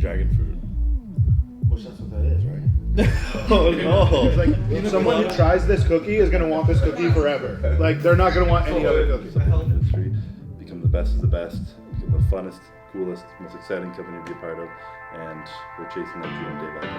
Dragon fruit. Which that's what that is, right? Oh no! It's like someone who tries this cookie is gonna want this cookie forever. Like they're not gonna want any other cookie. Industry, become the best of the best, become the funnest, coolest, most exciting company to be a part of, and we're chasing that dream day by day.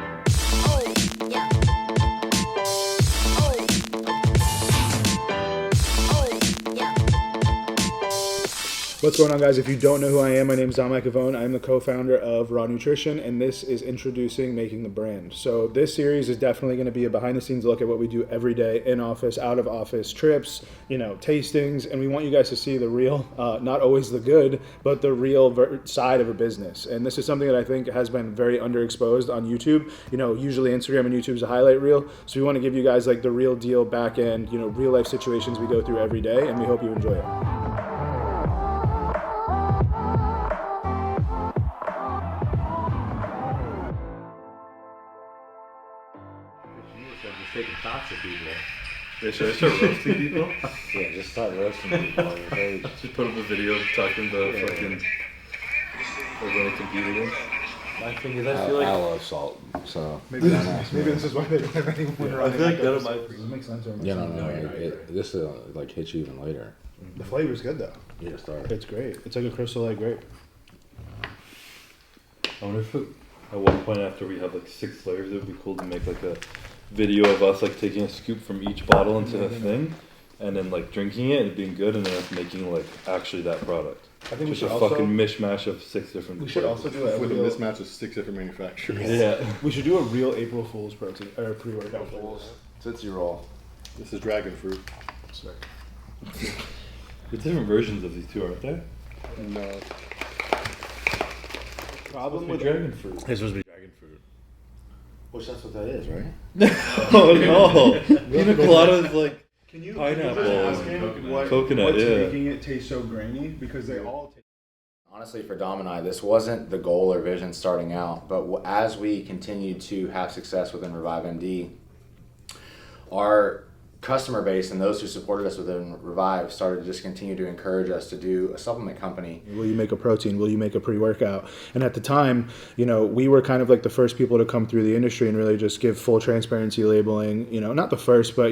What's going on, guys? If you don't know who I am, my name is Dominic Avone. I'm the co-founder of Raw Nutrition, and this is introducing Making the Brand. So this series is definitely going to be a behind-the-scenes look at what we do every day, in office, out of office, trips, tastings, and we want you guys to see the real, not always the good, but the real side of a business. And this is something that I think has been very underexposed on YouTube. Usually Instagram and YouTube is a highlight reel, so we want to give you guys like the real deal back end, real life situations we go through every day, and we hope you enjoy it. Just taking shots at people. Yeah, should I start roasting people? Yeah, just start roasting people. Just put up a video talking about fucking everyone I compete against. My thing is, I feel like I love salt, so Maybe this is why they don't have anyone I running. feel like that might. Does it make sense? Or this is like hits you even later. The flavor's good though. Yeah, start. It's great. It's like a Crystal Light grape. I wonder if at one point after we have like 6 flavors, it would be cool to make like a video of us like taking a scoop from each bottle into a thing, and then like drinking it and being good, and then us making like actually that product. I think we Just should a also fucking mishmash of 6 different. we should also do a With a real, mismatch of 6 different manufacturers. Yeah. we should do a real April Fool's protein or pre-workout. Tootsie Roll. This is dragon fruit. Sorry. There's different versions of these two, aren't there? No. Problem with dragon fruit. This supposed to be dragon fruit. which that's what that is, right? Oh no! Pina colada is like Can you pineapple, ask him coconut, what's yeah. making it taste so grainy? Because they all taste. Honestly, for Dom and I, this wasn't the goal or vision starting out, but as we continued to have success within Revive MD, our customer base and those who supported us within Revive started to just continue to encourage us to do a supplement company. Will you make a protein? Will you make a pre-workout? And at the time, we were kind of like the first people to come through the industry and really just give full transparency labeling. Not the first, but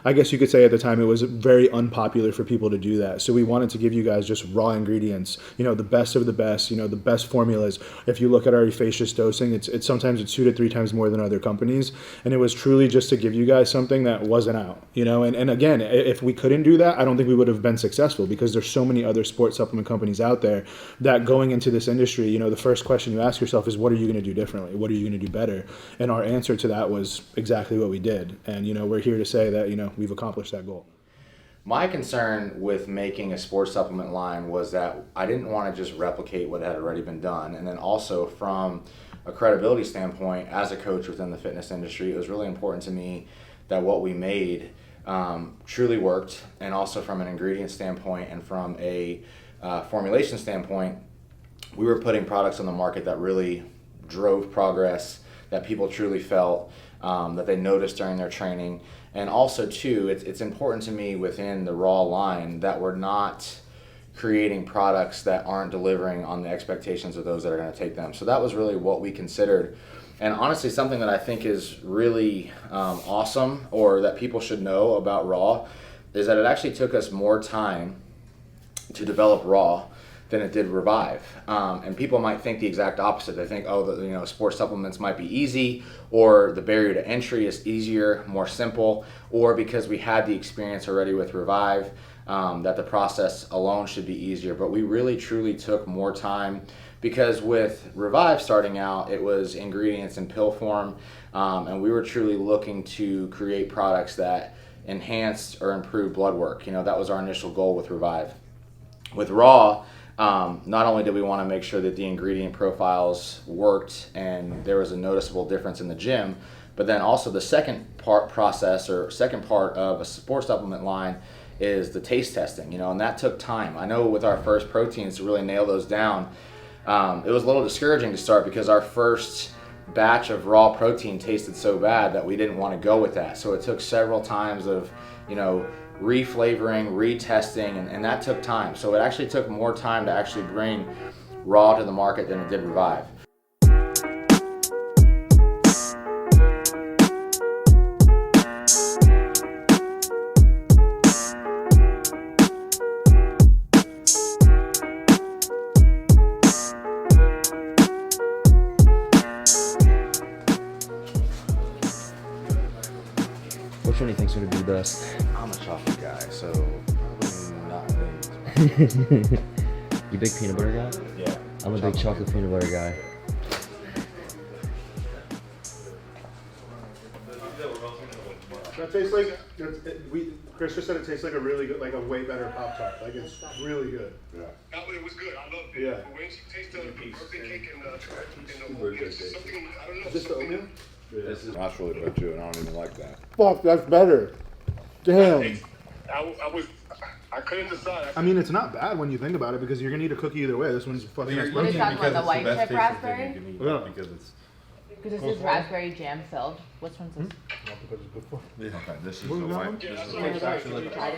I guess you could say at the time it was very unpopular for people to do that. So we wanted to give you guys just raw ingredients, the best of the best, the best formulas. If you look at our efficacious dosing, it's sometimes it's 2 to 3 times more than other companies. And it was truly just to give you guys something that wasn't out. And again, if we couldn't do that, I don't think we would have been successful, because there's so many other sports supplement companies out there that going into this industry, the first question you ask yourself is, what are you going to do differently? What are you going to do better? And our answer to that was exactly what we did. And, we're here to say that, we've accomplished that goal. My concern with making a sports supplement line was that I didn't want to just replicate what had already been done. And then also from a credibility standpoint, as a coach within the fitness industry, it was really important to me that what we made truly worked, and also from an ingredient standpoint and from a formulation standpoint, we were putting products on the market that really drove progress, that people truly felt, that they noticed during their training. And also too, it's important to me within the Raw line that we're not creating products that aren't delivering on the expectations of those that are going to take them. So that was really what we considered. And honestly, something that I think is really awesome, or that people should know about Raw, is that it actually took us more time to develop Raw than it did Revive. And people might think the exact opposite. They think, sports supplements might be easy, or the barrier to entry is easier, more simple, or because we had the experience already with Revive, that the process alone should be easier. But we really truly took more time, because with Revive starting out, it was ingredients in pill form, and we were truly looking to create products that enhanced or improved blood work. That was our initial goal with Revive. With Raw, not only did we want to make sure that the ingredient profiles worked and there was a noticeable difference in the gym, but then also the second part of a sports supplement line is the taste testing, and that took time. I know with our first proteins, to really nail those down, it was a little discouraging to start, because our first batch of raw protein tasted so bad that we didn't want to go with that. So it took several times of, reflavoring, retesting, and that took time. So it actually took more time to actually bring Raw to the market than it did Revive. one do you think's gonna be the best? I'm a chocolate guy, so probably not me. You big peanut butter guy? Yeah. I'm a big chocolate peanut butter guy. That tastes like Chris just said it tastes like a really good, like a way better Pop Tart. Like it's really good. Yeah. It was good. I loved it. Yeah. But when she tasted the birthday cake and the oatmeal, it's just something, I don't know. Just the oatmeal? That's really good too, and I don't even like that. Fuck, that's better. Damn. I couldn't decide. I mean, it's not bad when you think about it because you're gonna eat a cookie either way. This one's fucking nice. What is that one? The white chip raspberry? Yeah. Because it's Because this is raspberry jam filled. Which one's this? Okay, this is What the was that white. one? This is Did you try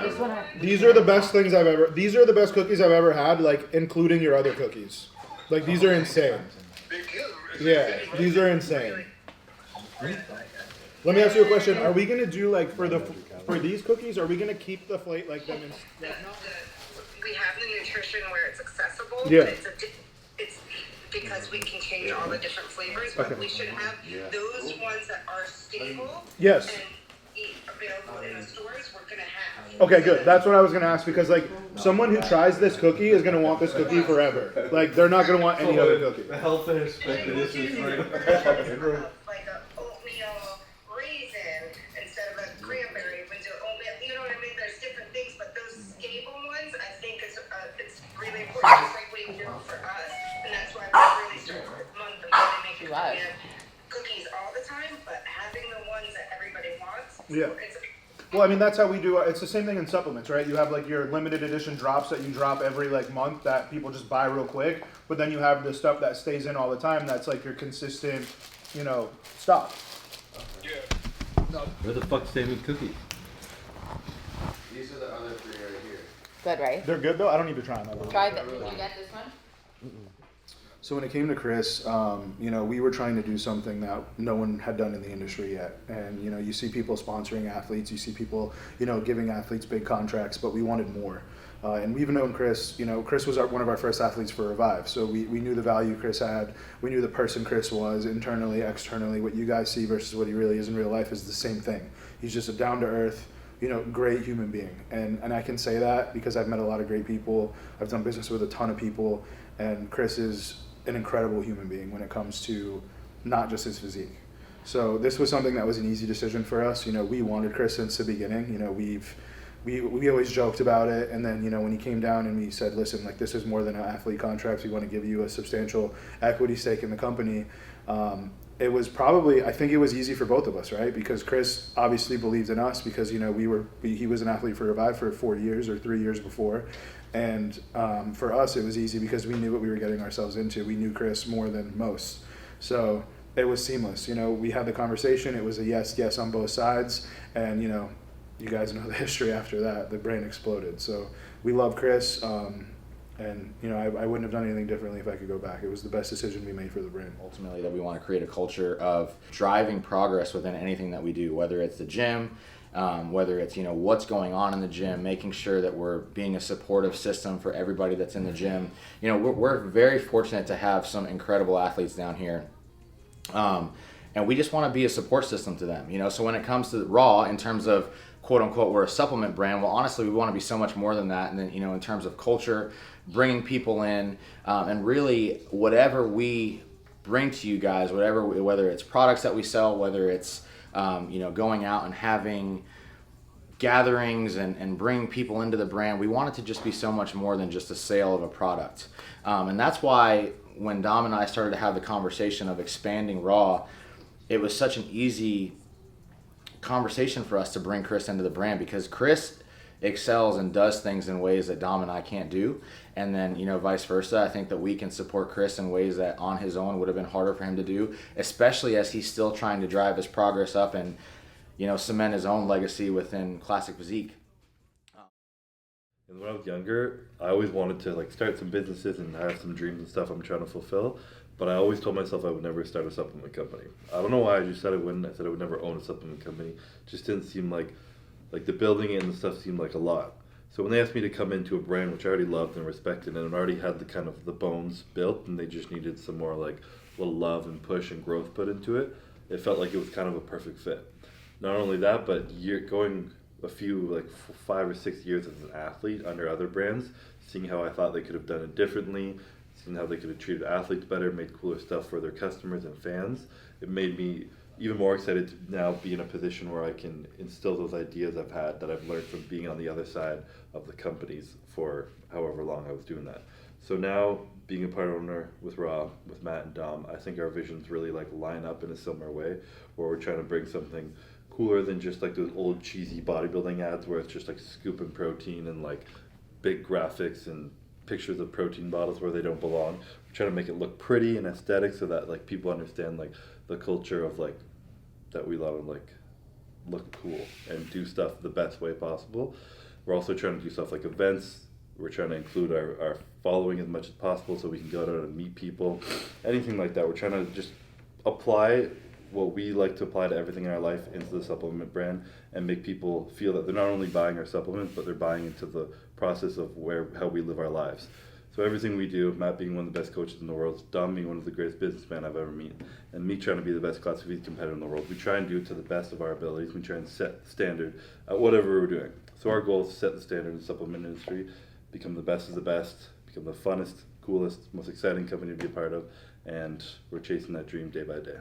this? This one has- These are the best things I've ever. These are the best cookies I've ever had. Like including your other cookies. Like these are insane. Yeah, these are insane. Let me ask you a question. Are we gonna do like for these cookies? Are we gonna keep the flake like them? We have the nutrition where it's accessible. Yeah. It's because we can change all the different flavors, but Okay. we should have those ones that are stable. Yes. And available in the stores. We're gonna have. Okay, good. That's what I was gonna ask because like someone who tries this cookie is gonna want this cookie forever. Like they're not gonna want any other cookie. The health and expectancy is right. Like a oatmeal raisin instead of a cranberry. We do oatmeal. You know what I mean? There's different things, but those stable ones, I think, is it's really important. It's like what you do for us, and that's why we really start this month and really make sure we have cookies all the time, but having the ones that everybody wants. Yeah. It's Well, I mean that's how we do. It's the same thing in supplements, right? You have like your limited edition drops that you drop every like month that people just buy real quick, but then you have the stuff that stays in all the time. That's like your consistent, stock. Where the fuck's David Cookie? These are the other three right here. Good, right? They're good though. I don't need to try them. Try that. Did you get this one? So when it came to Chris, we were trying to do something that no one had done in the industry yet. And, you see people sponsoring athletes, you see people, giving athletes big contracts, but we wanted more. And we've known Chris, Chris was one of our first athletes for Revive. So we knew the value Chris had. We knew the person Chris was internally, externally. What you guys see versus what he really is in real life is the same thing. He's just a down-to-earth, great human being. And I can say that because I've met a lot of great people. I've done business with a ton of people. And Chris is an incredible human being when it comes to not just his physique. So this was something that was an easy decision for us. We wanted Chris since the beginning. We always joked about it, and then when he came down and we said, listen, like this is more than an athlete contract. We want to give you a substantial equity stake in the company. It was probably, I think it was easy for both of us, right? Because Chris obviously believed in us because he was an athlete for Revive for 4 years or 3 years before. And for us, it was easy because we knew what we were getting ourselves into. We knew Chris more than most. So it was seamless. We had the conversation. It was a yes on both sides. And, you guys know the history after that. The brand exploded. So we love Chris. And, I wouldn't have done anything differently if I could go back. It was the best decision we made for the brand. Ultimately, that we want to create a culture of driving progress within anything that we do, whether it's the gym, whether it's what's going on in the gym, making sure that we're being a supportive system for everybody that's in the gym. We're very fortunate to have some incredible athletes down here, and we just want to be a support system to them. So when it comes to Raw, in terms of quote unquote we're a supplement brand, well honestly we want to be so much more than that. And then in terms of culture, bringing people in, and really whatever we bring to you guys, whether it's products that we sell, whether it's going out and having gatherings and bringing people into the brand, we want it to just be so much more than just a sale of a product. And that's why when Dom and I started to have the conversation of expanding Raw, it was such an easy conversation for us to bring Chris into the brand because Chris excels and does things in ways that Dom and I can't do. And then, vice versa. I think that we can support Chris in ways that on his own would have been harder for him to do, especially as he's still trying to drive his progress up and, cement his own legacy within Classic Physique. And when I was younger, I always wanted to start some businesses and have some dreams and stuff I'm trying to fulfill. But I always told myself I would never start a supplement company. I don't know why I just said I wouldn't. I said I would never own a supplement company. Just didn't seem like the building it and the stuff seemed like a lot. So when they asked me to come into a brand which I already loved and respected and already had the kind of the bones built and they just needed some more little love and push and growth put into it, it felt like it was kind of a perfect fit. Not only that, but going a few, like 5 or 6 years as an athlete under other brands, seeing how I thought they could have done it differently, seeing how they could have treated athletes better, made cooler stuff for their customers and fans, it made me even more excited to now be in a position where I can instill those ideas I've had that I've learned from being on the other side of the companies for however long I was doing that. So now, being a part owner with Rob, with Matt and Dom, I think our visions really like line up in a similar way, where we're trying to bring something cooler than just like those old cheesy bodybuilding ads where it's just like scooping protein and like big graphics and pictures of protein bottles where they don't belong. We're trying to make it look pretty and aesthetic so that like people understand like the culture of like that we love, like look cool and do stuff the best way possible. We're also trying to do stuff like events. We're trying to include our following as much as possible so we can go out and meet people, anything like that. We're trying to just apply what we like to apply to everything in our life into the supplement brand and make people feel that they're not only buying our supplements, but they're buying into the process of how we live our lives. So everything we do, Matt being one of the best coaches in the world, Dom being one of the greatest businessmen I've ever met, and me trying to be the best class feed competitor in the world, we try and do it to the best of our abilities. We try and set the standard at whatever we're doing. So our goal is to set the standard in the supplement industry, become the best of the best, become the funnest, coolest, most exciting company to be a part of, and we're chasing that dream day by day.